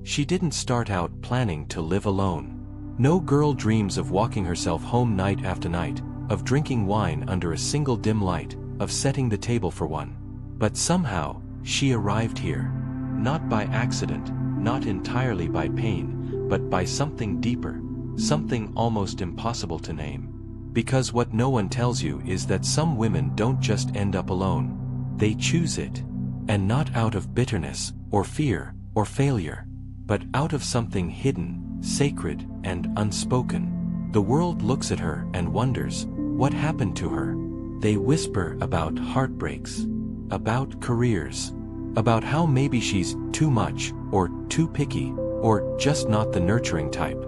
She didn't start out planning to live alone. No girl dreams of walking herself home night after night, of drinking wine under a single dim light, of setting the table for one. But somehow, she arrived here. Not by accident, not entirely by pain, but by something deeper, something almost impossible to name. Because what no one tells you is that some women don't just end up alone. They choose it. And not out of bitterness, or fear, or failure, but out of something hidden, sacred, and unspoken. The world looks at her and wonders, what happened to her? They whisper about heartbreaks, about careers, about how maybe she's too much, or too picky, or just not the nurturing type.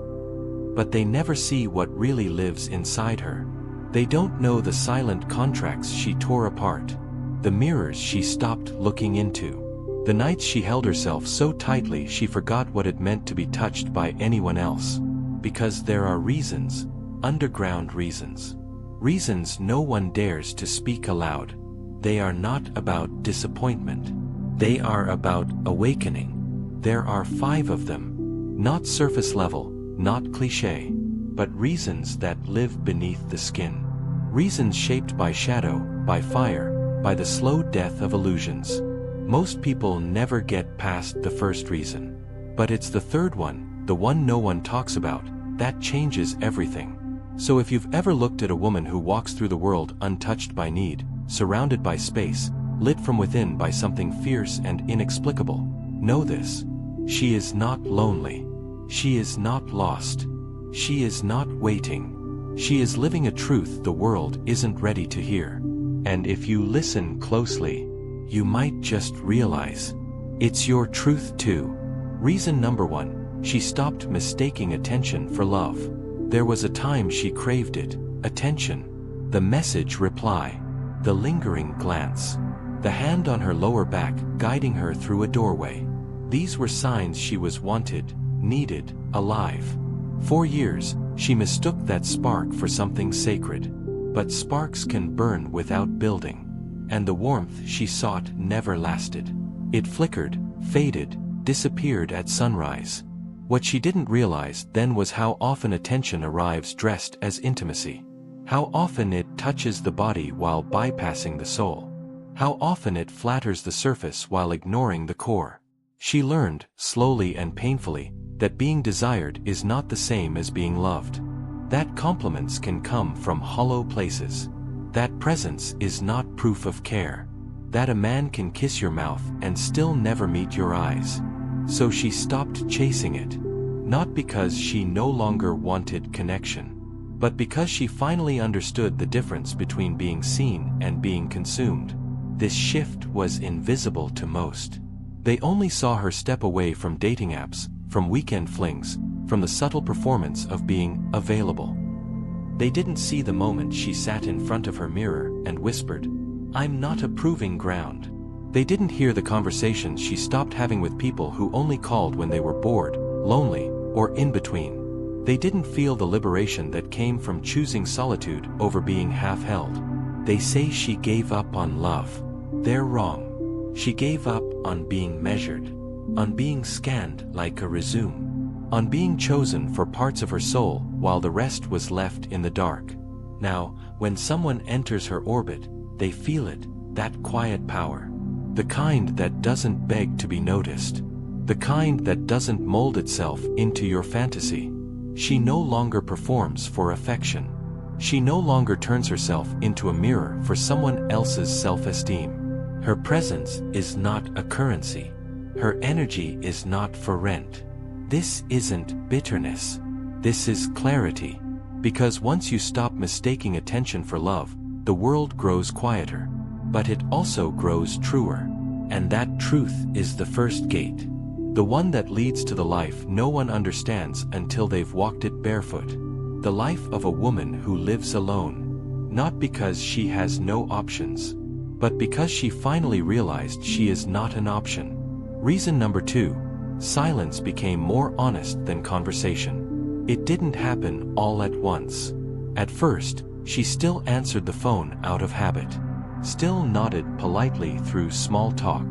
But they never see what really lives inside her. They don't know the silent contracts she tore apart, the mirrors she stopped looking into, the nights she held herself so tightly she forgot what it meant to be touched by anyone else. Because there are reasons, underground reasons. Reasons no one dares to speak aloud. They are not about disappointment. They are about awakening. There are 5 of them. Not surface level, not cliché, but reasons that live beneath the skin. Reasons shaped by shadow, by fire, by the slow death of illusions. Most people never get past the first reason. But it's the third one, the one no one talks about, that changes everything. So if you've ever looked at a woman who walks through the world untouched by need, surrounded by space, lit from within by something fierce and inexplicable, know this. She is not lonely. She is not lost. She is not waiting. She is living a truth the world isn't ready to hear. And if you listen closely, you might just realize it's your truth too. Reason number 1, she stopped mistaking attention for love. There was a time she craved it, attention, the message reply, the lingering glance, the hand on her lower back guiding her through a doorway. These were signs she was wanted, needed, alive. For years, she mistook that spark for something sacred. But sparks can burn without building. And the warmth she sought never lasted. It flickered, faded, disappeared at sunrise. What she didn't realize then was how often attention arrives dressed as intimacy. How often it touches the body while bypassing the soul. How often it flatters the surface while ignoring the core. She learned, slowly and painfully, that being desired is not the same as being loved. That compliments can come from hollow places. That presence is not proof of care. That a man can kiss your mouth and still never meet your eyes. So she stopped chasing it. Not because she no longer wanted connection, but because she finally understood the difference between being seen and being consumed. This shift was invisible to most. They only saw her step away from dating apps, from weekend flings, from the subtle performance of being available. They didn't see the moment she sat in front of her mirror and whispered, "I'm not a proving ground." They didn't hear the conversations she stopped having with people who only called when they were bored, lonely, or in between. They didn't feel the liberation that came from choosing solitude over being half-held. They say she gave up on love. They're wrong. She gave up on being measured, on being scanned like a resume, on being chosen for parts of her soul while the rest was left in the dark. Now, when someone enters her orbit, they feel it, that quiet power. The kind that doesn't beg to be noticed. The kind that doesn't mold itself into your fantasy. She no longer performs for affection. She no longer turns herself into a mirror for someone else's self-esteem. Her presence is not a currency. Her energy is not for rent. This isn't bitterness. This is clarity. Because once you stop mistaking attention for love, the world grows quieter. But it also grows truer. And that truth is the first gate. The one that leads to the life no one understands until they've walked it barefoot. The life of a woman who lives alone. Not because she has no options, but because she finally realized she is not an option. Reason number 2. Silence became more honest than conversation. It didn't happen all at once. At first, she still answered the phone out of habit. Still nodded politely through small talk.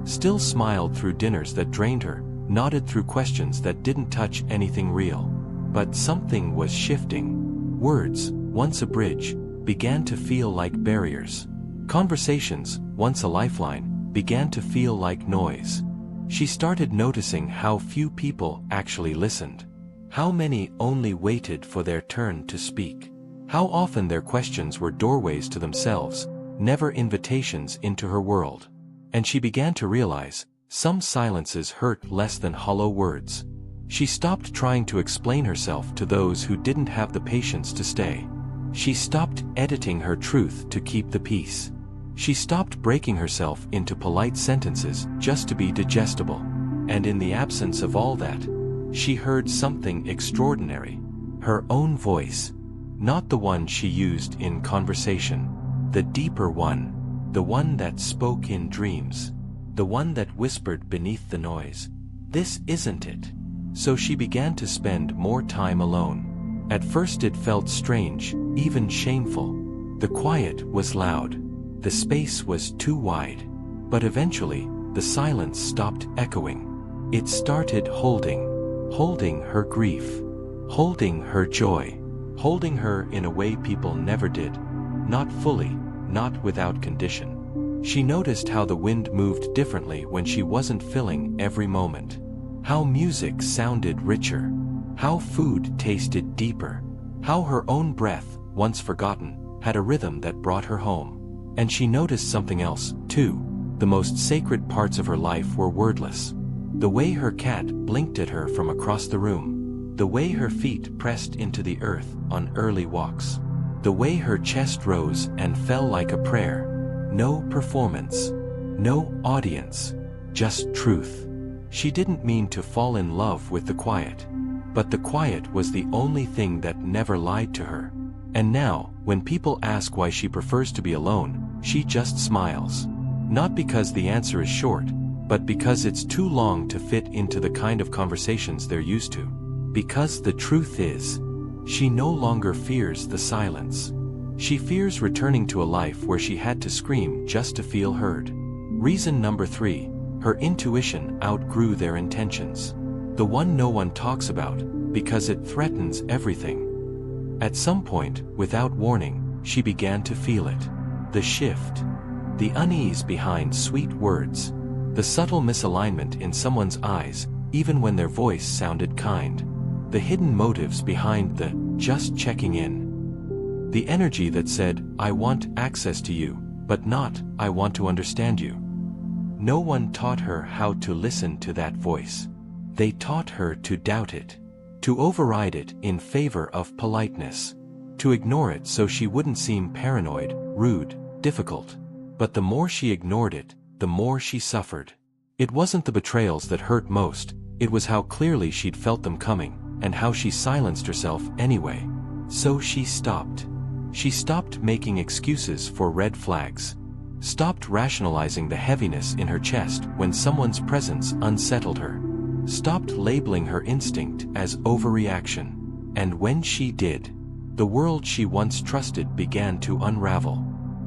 Still smiled through dinners that drained her, nodded through questions that didn't touch anything real. But something was shifting. Words, once a bridge, began to feel like barriers. Conversations, once a lifeline, began to feel like noise. She started noticing how few people actually listened. How many only waited for their turn to speak. How often their questions were doorways to themselves, never invitations into her world. And she began to realize, some silences hurt less than hollow words. She stopped trying to explain herself to those who didn't have the patience to stay. She stopped editing her truth to keep the peace. She stopped breaking herself into polite sentences just to be digestible. And in the absence of all that, she heard something extraordinary. Her own voice. Not the one she used in conversation. The deeper one. The one that spoke in dreams. The one that whispered beneath the noise. This isn't it. So she began to spend more time alone. At first it felt strange, even shameful. The quiet was loud. The space was too wide. But eventually, the silence stopped echoing. It started holding her grief, holding her joy, holding her in a way people never did. Not fully, not without condition. She noticed how the wind moved differently when she wasn't filling every moment. How music sounded richer. How food tasted deeper. How her own breath, once forgotten, had a rhythm that brought her home. And she noticed something else, too. The most sacred parts of her life were wordless. The way her cat blinked at her from across the room. The way her feet pressed into the earth on early walks. The way her chest rose and fell like a prayer. No performance. No audience. Just truth. She didn't mean to fall in love with the quiet. But the quiet was the only thing that never lied to her. And now, when people ask why she prefers to be alone, she just smiles. Not because the answer is short, but because it's too long to fit into the kind of conversations they're used to. Because the truth is, she no longer fears the silence. She fears returning to a life where she had to scream just to feel heard. Reason number 3, her intuition outgrew their intentions. The one no one talks about, because it threatens everything. At some point, without warning, she began to feel it. The shift. The unease behind sweet words. The subtle misalignment in someone's eyes, even when their voice sounded kind. The hidden motives behind the just checking in. The energy that said, I want access to you, but not, I want to understand you. No one taught her how to listen to that voice. They taught her to doubt it. To override it in favor of politeness. To ignore it so she wouldn't seem paranoid, rude, difficult. But the more she ignored it, the more she suffered. It wasn't the betrayals that hurt most, it was how clearly she'd felt them coming, and how she silenced herself anyway. So she stopped. She stopped making excuses for red flags. Stopped rationalizing the heaviness in her chest when someone's presence unsettled her. Stopped labeling her instinct as overreaction. And when she did, the world she once trusted began to unravel.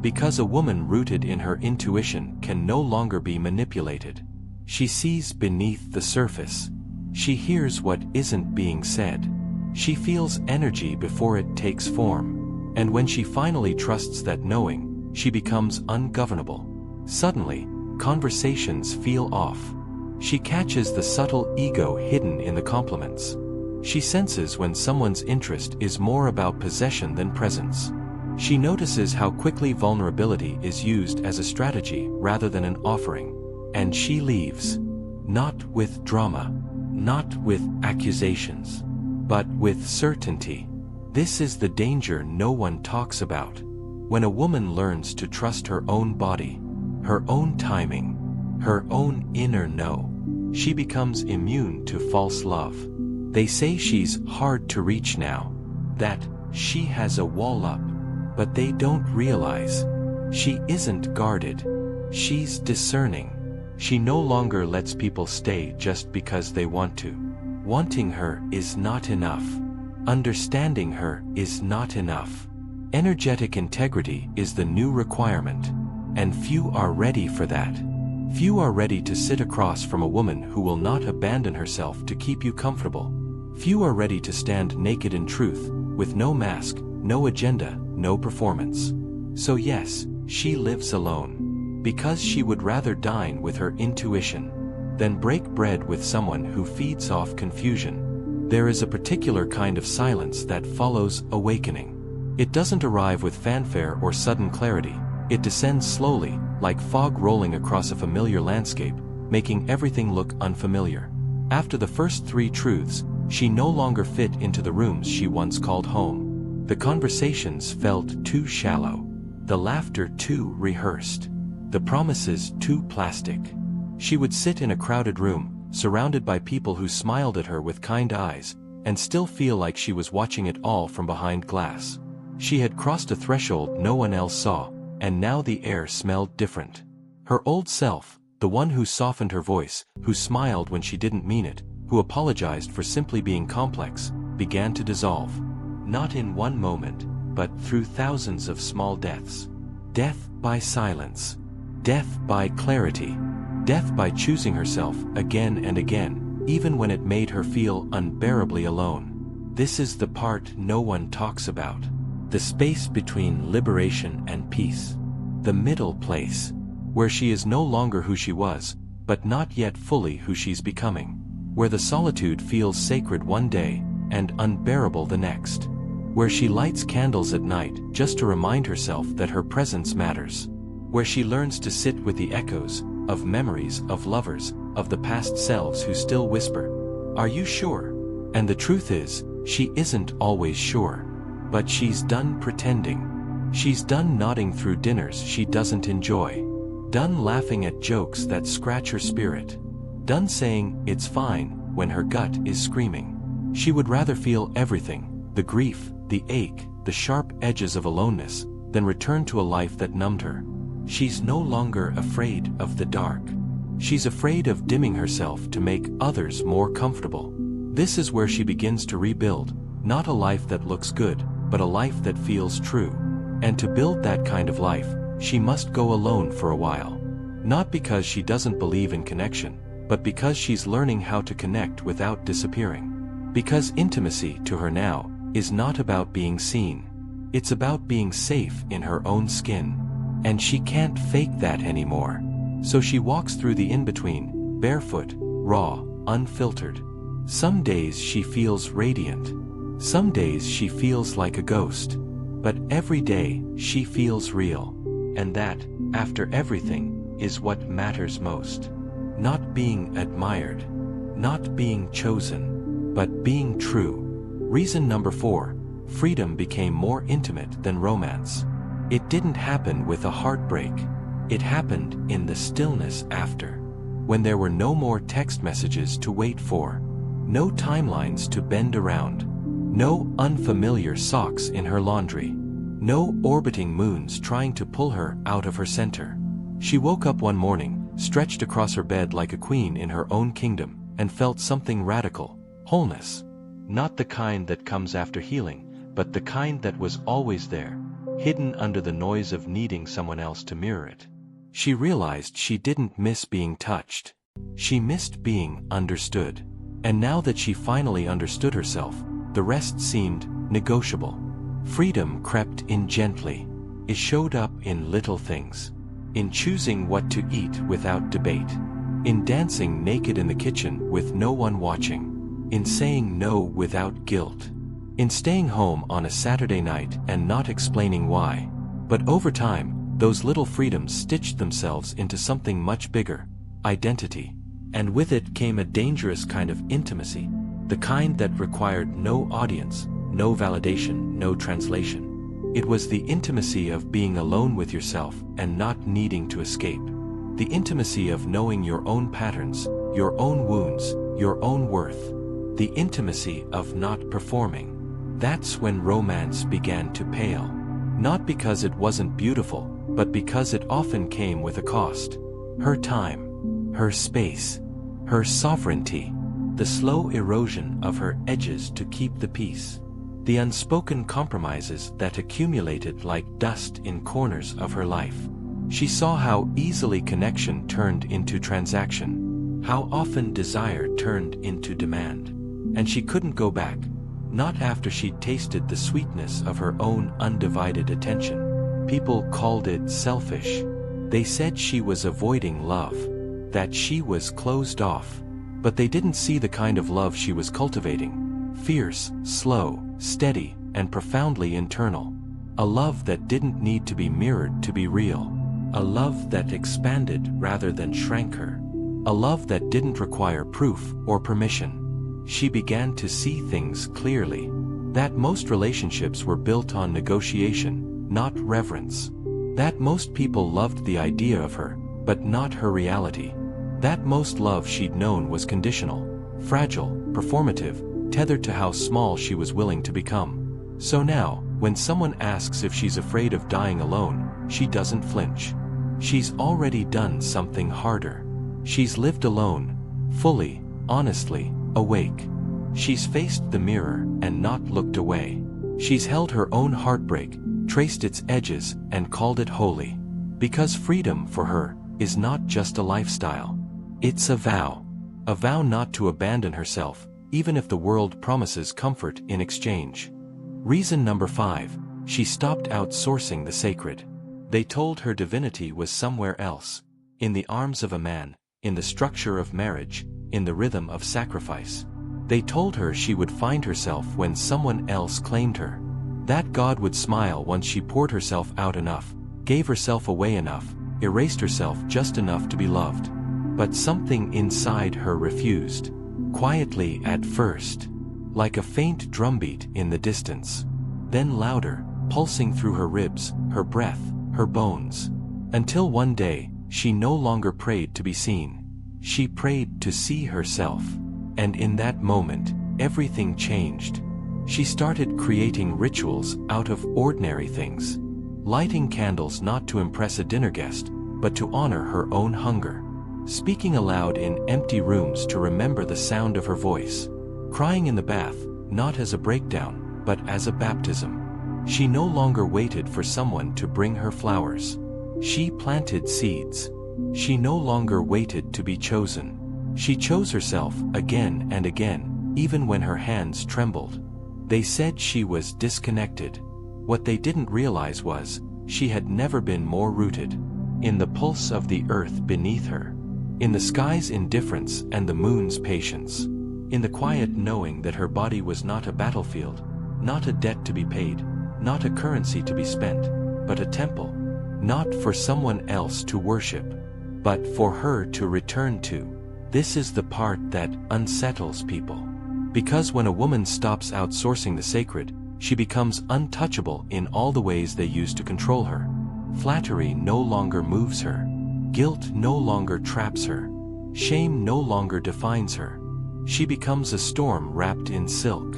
Because a woman rooted in her intuition can no longer be manipulated. She sees beneath the surface. She hears what isn't being said. She feels energy before it takes form. And when she finally trusts that knowing, she becomes ungovernable. Suddenly, conversations feel off. She catches the subtle ego hidden in the compliments. She senses when someone's interest is more about possession than presence. She notices how quickly vulnerability is used as a strategy rather than an offering. And she leaves. Not with drama. Not with accusations. But with certainty. This is the danger no one talks about. When a woman learns to trust her own body, her own timing, her own inner no, she becomes immune to false love. They say she's hard to reach now, that she has a wall up, but they don't realize she isn't guarded. She's discerning. She no longer lets people stay just because they want to. Wanting her is not enough. Understanding her is not enough. Energetic integrity is the new requirement, and few are ready for that. Few are ready to sit across from a woman who will not abandon herself to keep you comfortable. Few are ready to stand naked in truth, with no mask, no agenda, no performance. So yes, she lives alone. Because she would rather dine with her intuition than break bread with someone who feeds off confusion. There is a particular kind of silence that follows awakening. It doesn't arrive with fanfare or sudden clarity. It descends slowly, like fog rolling across a familiar landscape, making everything look unfamiliar. After the first 3 truths, she no longer fit into the rooms she once called home. The conversations felt too shallow, the laughter too rehearsed, the promises too plastic. She would sit in a crowded room, surrounded by people who smiled at her with kind eyes, and still feel like she was watching it all from behind glass. She had crossed a threshold no one else saw, and now the air smelled different. Her old self, the one who softened her voice, who smiled when she didn't mean it, who apologized for simply being complex, began to dissolve. Not in one moment, but through thousands of small deaths. Death by silence. Death by clarity. Death by choosing herself again and again, even when it made her feel unbearably alone. This is the part no one talks about. The space between liberation and peace. The middle place, where she is no longer who she was, but not yet fully who she's becoming. Where the solitude feels sacred one day, and unbearable the next. Where she lights candles at night just to remind herself that her presence matters. Where she learns to sit with the echoes of memories of lovers, of the past selves who still whisper, "Are you sure?" And the truth is, she isn't always sure. But she's done pretending. She's done nodding through dinners she doesn't enjoy. Done laughing at jokes that scratch her spirit. Done saying, "It's fine," when her gut is screaming. She would rather feel everything, the grief, the ache, the sharp edges of aloneness, than return to a life that numbed her. She's no longer afraid of the dark. She's afraid of dimming herself to make others more comfortable. This is where she begins to rebuild, not a life that looks good, but a life that feels true. And to build that kind of life, she must go alone for a while. Not because she doesn't believe in connection, but because she's learning how to connect without disappearing. Because intimacy to her now is not about being seen. It's about being safe in her own skin. And she can't fake that anymore. So she walks through the in-between, barefoot, raw, unfiltered. Some days she feels radiant. Some days she feels like a ghost. But every day she feels real. And that, after everything, is what matters most. Not being admired. Not being chosen. But being true. Reason number 4, freedom became more intimate than romance. It didn't happen with a heartbreak. It happened in the stillness after. When there were no more text messages to wait for. No timelines to bend around. No unfamiliar socks in her laundry. No orbiting moons trying to pull her out of her center. She woke up one morning, stretched across her bed like a queen in her own kingdom, and felt something radical. Wholeness. Not the kind that comes after healing, but the kind that was always there, hidden under the noise of needing someone else to mirror it. She realized she didn't miss being touched. She missed being understood. And now that she finally understood herself, the rest seemed negotiable. Freedom crept in gently. It showed up in little things. In choosing what to eat without debate. In dancing naked in the kitchen with no one watching. In saying no without guilt. In staying home on a Saturday night and not explaining why. But over time, those little freedoms stitched themselves into something much bigger, identity. And with it came a dangerous kind of intimacy, the kind that required no audience, no validation, no translation. It was the intimacy of being alone with yourself and not needing to escape. The intimacy of knowing your own patterns, your own wounds, your own worth. The intimacy of not performing. That's when romance began to pale. Not because it wasn't beautiful, but because it often came with a cost. Her time, her space, her sovereignty, the slow erosion of her edges to keep the peace. The unspoken compromises that accumulated like dust in corners of her life. She saw how easily connection turned into transaction, how often desire turned into demand. And she couldn't go back, not after she'd tasted the sweetness of her own undivided attention. People called it selfish. They said she was avoiding love, that she was closed off. But they didn't see the kind of love she was cultivating. Fierce, slow, steady, and profoundly internal. A love that didn't need to be mirrored to be real. A love that expanded rather than shrank her. A love that didn't require proof or permission. She began to see things clearly. That most relationships were built on negotiation, not reverence. That most people loved the idea of her, but not her reality. That most love she'd known was conditional, fragile, performative, tethered to how small she was willing to become. So now, when someone asks if she's afraid of dying alone, she doesn't flinch. She's already done something harder. She's lived alone, fully, honestly, awake. She's faced the mirror and not looked away. She's held her own heartbreak, traced its edges, and called it holy. Because freedom for her is not just a lifestyle. It's a vow not to abandon herself, even if the world promises comfort in exchange. Reason number 5, she stopped outsourcing the sacred. They told her divinity was somewhere else, in the arms of a man, in the structure of marriage, in the rhythm of sacrifice. They told her she would find herself when someone else claimed her. That God would smile once she poured herself out enough, gave herself away enough, erased herself just enough to be loved. But something inside her refused. Quietly at first, like a faint drumbeat in the distance. Then louder, pulsing through her ribs, her breath, her bones. Until one day, she no longer prayed to be seen. She prayed to see herself. And in that moment, everything changed. She started creating rituals out of ordinary things. Lighting candles not to impress a dinner guest, but to honor her own hunger. Speaking aloud in empty rooms to remember the sound of her voice. Crying in the bath, not as a breakdown, but as a baptism. She no longer waited for someone to bring her flowers. She planted seeds. She no longer waited to be chosen. She chose herself again and again, even when her hands trembled. They said she was disconnected. What they didn't realize was, she had never been more rooted. In the pulse of the earth beneath her. In the sky's indifference and the moon's patience. In the quiet knowing that her body was not a battlefield, not a debt to be paid, not a currency to be spent, but a temple. Not for someone else to worship, but for her to return to. This is the part that unsettles people. Because when a woman stops outsourcing the sacred, she becomes untouchable in all the ways they used to control her. Flattery no longer moves her. Guilt no longer traps her. Shame no longer defines her. She becomes a storm wrapped in silk.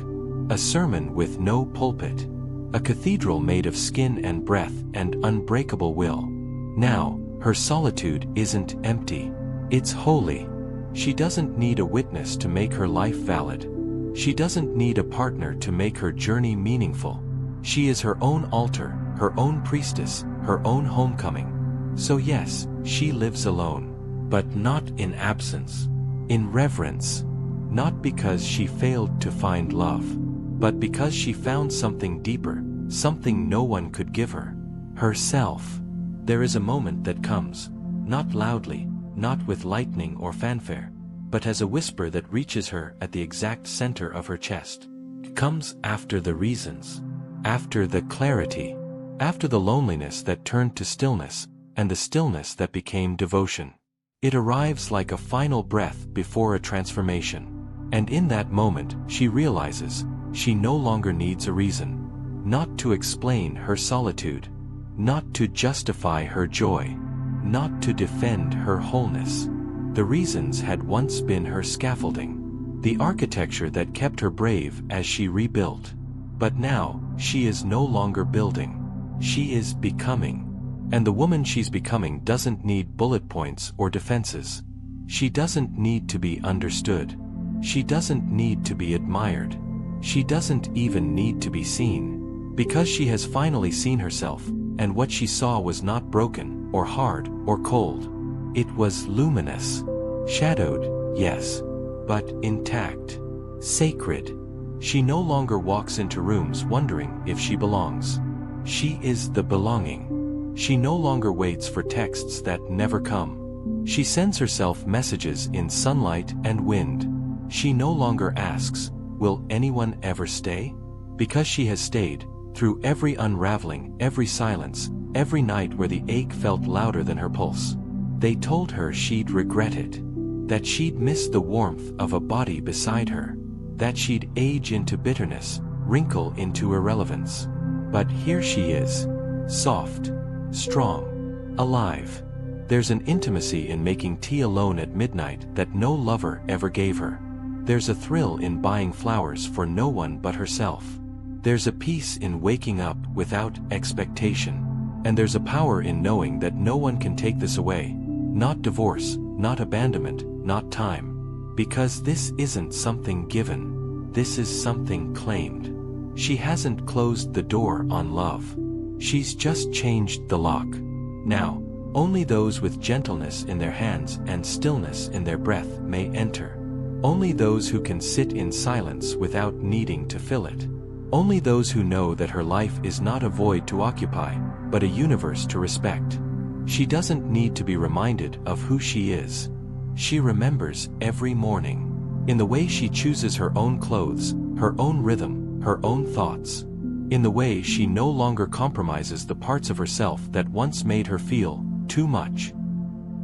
A sermon with no pulpit. A cathedral made of skin and breath and unbreakable will. Now, her solitude isn't empty. It's holy. She doesn't need a witness to make her life valid. She doesn't need a partner to make her journey meaningful. She is her own altar, her own priestess, her own homecoming. So yes, she lives alone, but not in absence, in reverence, not because she failed to find love, but because she found something deeper, something no one could give her, herself. There is a moment that comes, not loudly, not with lightning or fanfare, but as a whisper that reaches her at the exact center of her chest. It comes after the reasons, after the clarity, after the loneliness that turned to stillness, and the stillness that became devotion. It arrives like a final breath before a transformation. And in that moment, she realizes, she no longer needs a reason. Not to explain her solitude. Not to justify her joy. Not to defend her wholeness. The reasons had once been her scaffolding. The architecture that kept her brave as she rebuilt. But now, she is no longer building. She is becoming. And the woman she's becoming doesn't need bullet points or defenses. She doesn't need to be understood. She doesn't need to be admired. She doesn't even need to be seen. Because she has finally seen herself, and what she saw was not broken, or hard, or cold. It was luminous. Shadowed, yes, but intact. Sacred. She no longer walks into rooms wondering if she belongs. She is the belonging. She no longer waits for texts that never come. She sends herself messages in sunlight and wind. She no longer asks, will anyone ever stay? Because she has stayed, through every unraveling, every silence, every night where the ache felt louder than her pulse. They told her she'd regret it. That she'd miss the warmth of a body beside her. That she'd age into bitterness, wrinkle into irrelevance. But here she is. Soft. Strong. Alive. There's an intimacy in making tea alone at midnight that no lover ever gave her. There's a thrill in buying flowers for no one but herself. There's a peace in waking up without expectation. And there's a power in knowing that no one can take this away. Not divorce, not abandonment, not time. Because this isn't something given. This is something claimed. She hasn't closed the door on love. She's just changed the lock. Now, only those with gentleness in their hands and stillness in their breath may enter. Only those who can sit in silence without needing to fill it. Only those who know that her life is not a void to occupy, but a universe to respect. She doesn't need to be reminded of who she is. She remembers every morning. In the way she chooses her own clothes, her own rhythm, her own thoughts. In the way she no longer compromises the parts of herself that once made her feel too much.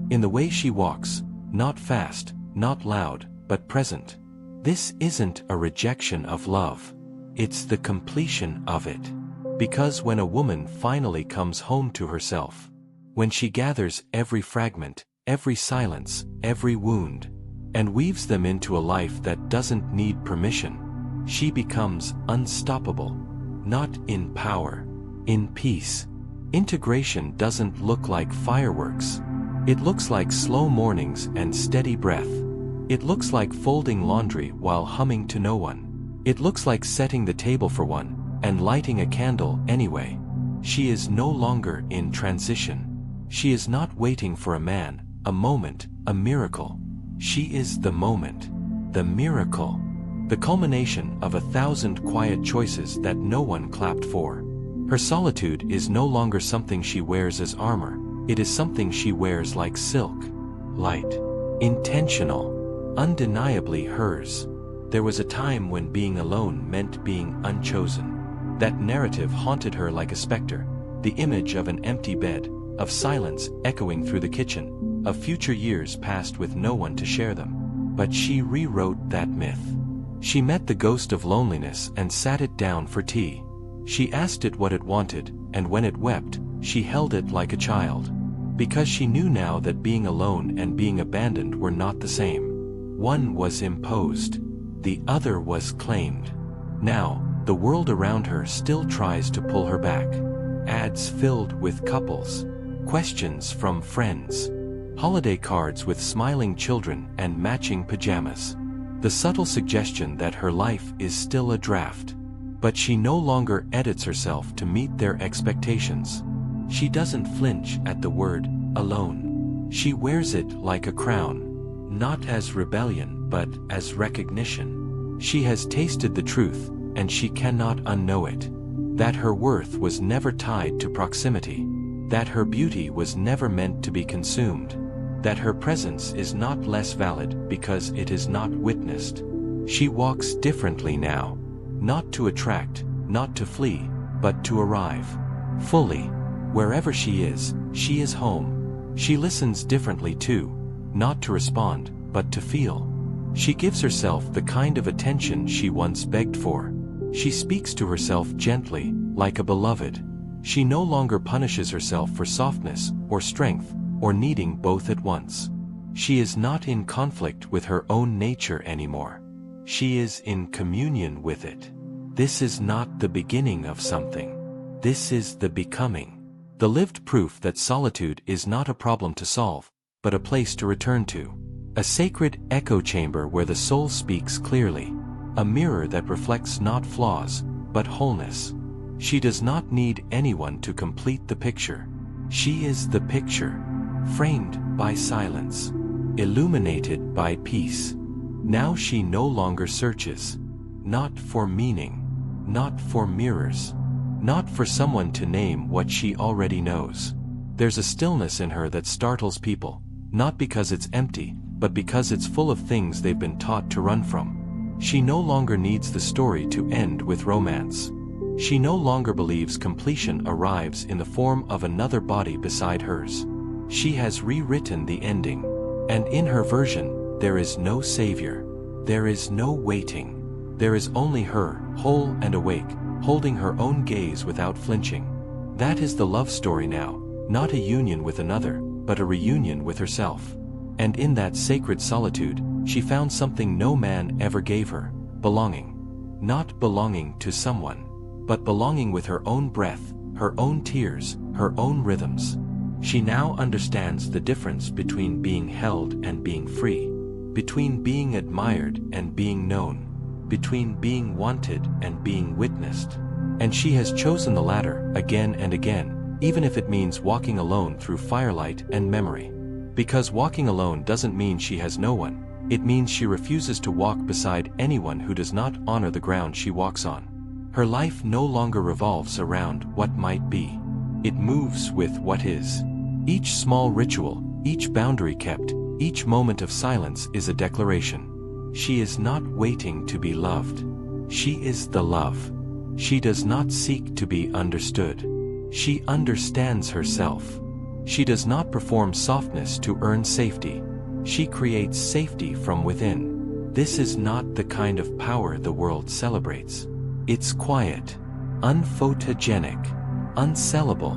In the way she walks, not fast, not loud, but present. This isn't a rejection of love. It's the completion of it. Because when a woman finally comes home to herself, when she gathers every fragment, every silence, every wound, and weaves them into a life that doesn't need permission, she becomes unstoppable. Not in power, in peace. Integration doesn't look like fireworks. It looks like slow mornings and steady breath. It looks like folding laundry while humming to no one. It looks like setting the table for one, and lighting a candle anyway. She is no longer in transition. She is not waiting for a man, a moment, a miracle. She is the moment, the miracle, the culmination of 1,000 quiet choices that no one clapped for. Her solitude is no longer something she wears as armor. It is something she wears like silk. Light. Intentional. Undeniably hers. There was a time when being alone meant being unchosen. That narrative haunted her like a specter. The image of an empty bed, of silence echoing through the kitchen, of future years passed with no one to share them. But she rewrote that myth. She met the ghost of loneliness and sat it down for tea. She asked it what it wanted, and when it wept, she held it like a child. Because she knew now that being alone and being abandoned were not the same. One was imposed. The other was claimed. Now, the world around her still tries to pull her back. Ads filled with couples. Questions from friends. Holiday cards with smiling children and matching pajamas. The subtle suggestion that her life is still a draft. But she no longer edits herself to meet their expectations. She doesn't flinch at the word alone. She wears it like a crown. Not as rebellion, but as recognition. She has tasted the truth, and she cannot unknow it. That her worth was never tied to proximity. That her beauty was never meant to be consumed. That her presence is not less valid because it is not witnessed. She walks differently now. Not to attract, not to flee, but to arrive. Fully. Wherever she is home. She listens differently too. Not to respond, but to feel. She gives herself the kind of attention she once begged for. She speaks to herself gently, like a beloved. She no longer punishes herself for softness, or strength, or needing both at once. She is not in conflict with her own nature anymore. She is in communion with it. This is not the beginning of something. This is the becoming. The lived proof that solitude is not a problem to solve, but a place to return to. A sacred echo chamber where the soul speaks clearly. A mirror that reflects not flaws, but wholeness. She does not need anyone to complete the picture. She is the picture, framed by silence, illuminated by peace. Now she no longer searches, not for meaning, not for mirrors, not for someone to name what she already knows. There's a stillness in her that startles people, not because it's empty, but because it's full of things they've been taught to run from. She no longer needs the story to end with romance. She no longer believes completion arrives in the form of another body beside hers. She has rewritten the ending, and in her version, there is no savior. There is no waiting. There is only her, whole and awake, holding her own gaze without flinching. That is the love story now, not a union with another, but a reunion with herself. And in that sacred solitude, she found something no man ever gave her: belonging. Not belonging to someone, but belonging with her own breath, her own tears, her own rhythms. She now understands the difference between being held and being free, between being admired and being known, between being wanted and being witnessed. And she has chosen the latter again and again, even if it means walking alone through firelight and memory. Because walking alone doesn't mean she has no one, it means she refuses to walk beside anyone who does not honor the ground she walks on. Her life no longer revolves around what might be. It moves with what is. Each small ritual, each boundary kept, each moment of silence is a declaration. She is not waiting to be loved. She is the love. She does not seek to be understood. She understands herself. She does not perform softness to earn safety. She creates safety from within. This is not the kind of power the world celebrates. It's quiet, unphotogenic, unsellable,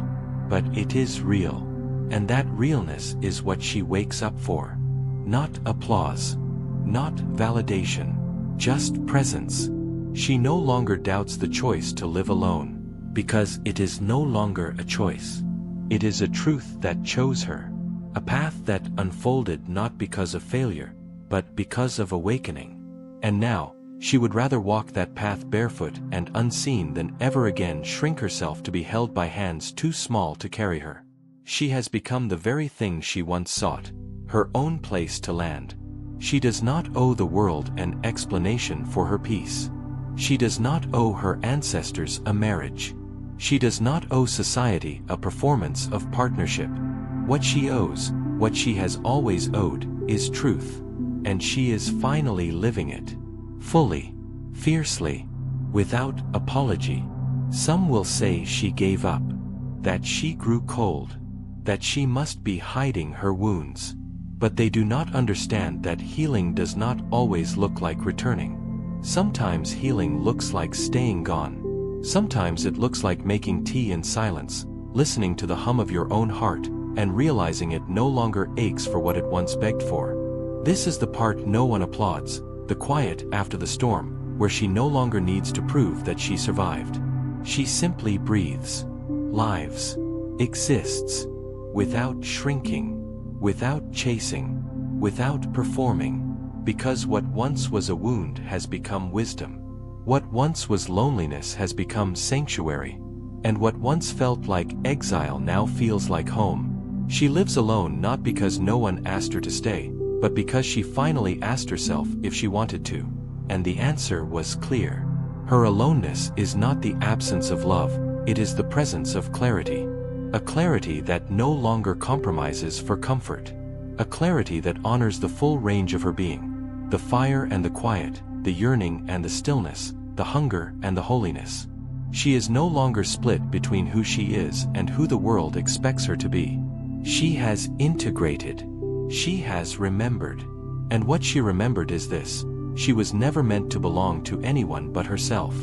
but it is real. And that realness is what she wakes up for. Not applause, not validation, just presence. She no longer doubts the choice to live alone, because it is no longer a choice. It is a truth that chose her, a path that unfolded not because of failure, but because of awakening. And now, she would rather walk that path barefoot and unseen than ever again shrink herself to be held by hands too small to carry her. She has become the very thing she once sought, her own place to land. She does not owe the world an explanation for her peace. She does not owe her ancestors a marriage. She does not owe society a performance of partnership. What she owes, what she has always owed, is truth. And she is finally living it. Fully, fiercely, without apology. Some will say she gave up, that she grew cold, that she must be hiding her wounds. But they do not understand that healing does not always look like returning. Sometimes healing looks like staying gone. Sometimes it looks like making tea in silence, listening to the hum of your own heart, and realizing it no longer aches for what it once begged for. This is the part no one applauds, the quiet after the storm, where she no longer needs to prove that she survived. She simply breathes, lives, exists, without shrinking, without chasing, without performing, because what once was a wound has become wisdom. What once was loneliness has become sanctuary, and what once felt like exile now feels like home. She lives alone not because no one asked her to stay, but because she finally asked herself if she wanted to, and the answer was clear. Her aloneness is not the absence of love, it is the presence of clarity. A clarity that no longer compromises for comfort. A clarity that honors the full range of her being. The fire and the quiet, the yearning and the stillness, the hunger and the holiness. She is no longer split between who she is and who the world expects her to be. She has integrated. She has remembered. And what she remembered is this: she was never meant to belong to anyone but herself.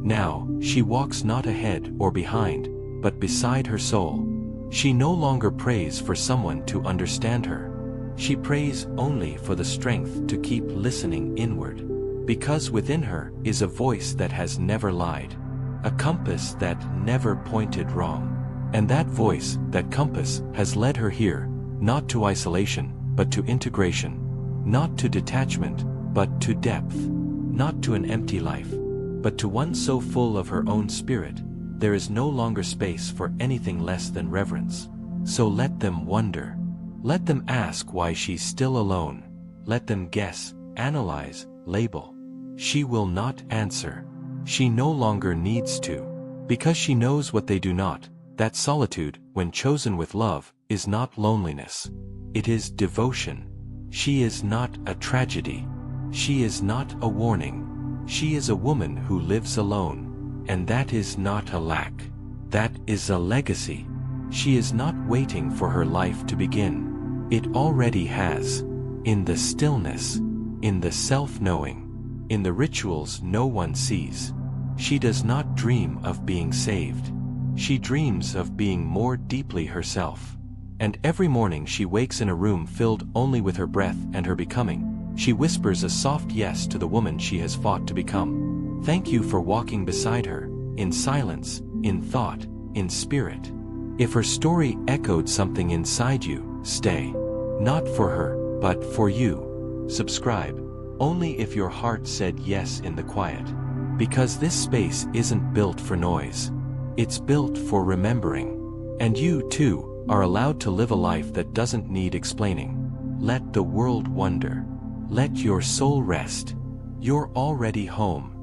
Now, she walks not ahead or behind, but beside her soul. She no longer prays for someone to understand her. She prays only for the strength to keep listening inward. Because within her is a voice that has never lied. A compass that never pointed wrong. And that voice, that compass, has led her here, not to isolation, but to integration. Not to detachment, but to depth. Not to an empty life, but to one so full of her own spirit, there is no longer space for anything less than reverence. So let them wonder. Let them ask why she's still alone. Let them guess, analyze, label. She will not answer. She no longer needs to. Because she knows what they do not, that solitude, when chosen with love, is not loneliness. It is devotion. She is not a tragedy. She is not a warning. She is a woman who lives alone. And that is not a lack. That is a legacy. She is not waiting for her life to begin. It already has. In the stillness. In the self-knowing. In the rituals no one sees. She does not dream of being saved. She dreams of being more deeply herself. And every morning she wakes in a room filled only with her breath and her becoming. She whispers a soft yes to the woman she has fought to become. Thank you for walking beside her, in silence, in thought, in spirit. If her story echoed something inside you, stay. Not for her, but for you. Subscribe. Only if your heart said yes in the quiet. Because this space isn't built for noise. It's built for remembering. And you, too, are allowed to live a life that doesn't need explaining. Let the world wonder. Let your soul rest. You're already home.